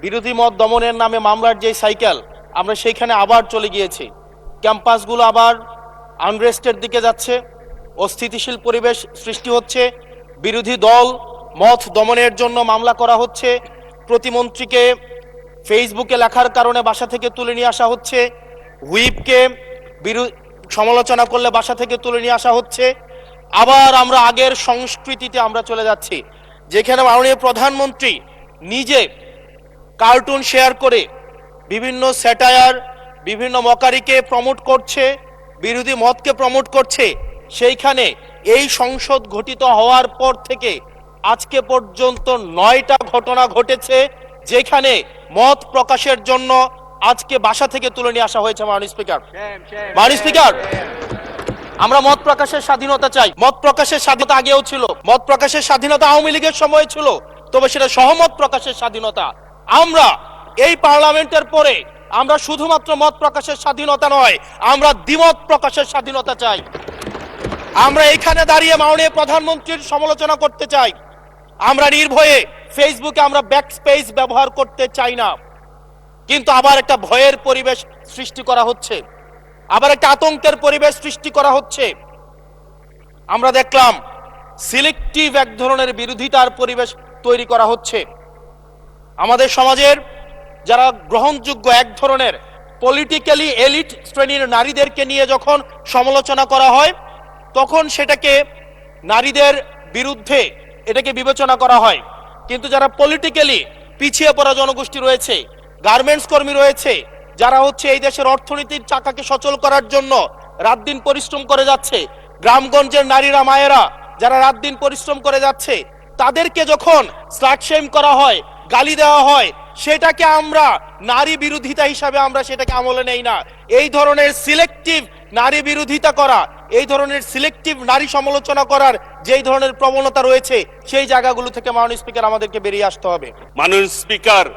বিরোধী মত দমনের নামে মামলার যে সাইকেল, আমরা সেইখানে আবার চলে গিয়েছি। ক্যাম্পাসগুলো আবার আনরেস্টের দিকে যাচ্ছে, অস্থিতিশীল পরিবেশ সৃষ্টি হচ্ছে, বিরোধী দল মত দমনের জন্য মামলা করা হচ্ছে, প্রতিমন্ত্রীকে ফেসবুকে লেখার কারণে বাসা থেকে তুলে নিয়ে আসা হচ্ছে, হুইপকে সমালোচনা করলে বাসা থেকে তুলে নিয়ে আসা হচ্ছে। আবার আমরা আগের সংস্কৃতিতে আমরা চলে যাচ্ছি, যেখানে মাননীয় প্রধানমন্ত্রী নিজে কার্টুন শেয়ার করে বিভিন্ন স্যাটায়ার, বিভিন্ন মকারিকে প্রমোট করছে, বিরোধী মতকে প্রমোট করছে। সেইখানে এই সংসদ গঠিত হওয়ার পর থেকে আজকে পর্যন্ত 9টা ঘটনা ঘটেছে, যেখানে মত প্রকাশের জন্য আজকে বাসা থেকে তুলে নিয়ে আসা হয়েছে। মাননীয় স্পিকার, আমরা মত প্রকাশের স্বাধীনতা চাই। মত প্রকাশের স্বাধীনতা আগেও ছিল, মত প্রকাশের স্বাধীনতা আওয়ামী লীগের সময় ছিল, তবে সেটা সহমত প্রকাশের স্বাধীনতা। আমরা এই পার্লামেন্টের পরে আমরা শুধুমাত্র মত প্রকাশের স্বাধীনতা নয়, আমরা দ্বিমত প্রকাশের স্বাধীনতা চাই। আমরা এখানে দাঁড়িয়ে মাননীয় প্রধানমন্ত্রীর সমালোচনা করতে চাই। আমরা নির্ভয়ে ফেসবুকে আমরা ব্যাকস্পেস ব্যবহার করতে চাই না। কিন্তু আবার একটা ভয়ের পরিবেশ সৃষ্টি করা হচ্ছে, আবার একটা আতঙ্কের পরিবেশ সৃষ্টি করা হচ্ছে। আমরা দেখলাম সিলেক্টিভ এক ধরনের বিরোধিতার পরিবেশ তৈরি করা হচ্ছে। আমাদের সমাজের যারা গ্রহণযোগ্য এক ধরনের পলিটিক্যালি এলিট শ্রেণীর নারীদেরকে নিয়ে যখন সমালোচনা করা হয়, তখন সেটাকে নারীদের বিরুদ্ধে এটাকে বিবেচনা করা হয়। কিন্তু যারা পলিটিক্যালি পিছিয়ে পড়া জনগোষ্ঠী রয়েছে, গার্মেন্টস কর্মী রয়েছে, যারা হচ্ছে এই দেশের অর্থনীতির চাকাকে সচল করার জন্য রাত দিন পরিশ্রম করে যাচ্ছে, গ্রামগঞ্জের নারীরা মায়েরা যারা রাত দিন পরিশ্রম করে যাচ্ছে, তাদেরকে যখন স্লাট শেম করা হয়, গালি দেওয়া হয়, সেটাকে আমরা নারী বিরোধিতা হিসাবে আমরা সেটাকে আমলে নেই না। এই ধরনের সিলেক্টিভ নারী বিরোধিতা করা, এই ধরনের সিলেক্টিভ নারী সমালোচনা করার যেই ধরনের প্রবণতা রয়েছে, সেই জায়গাগুলো থেকে মাননীয় স্পিকার আমাদেরকে বেরিয়ে আসতে হবে। মাননীয় স্পিকার,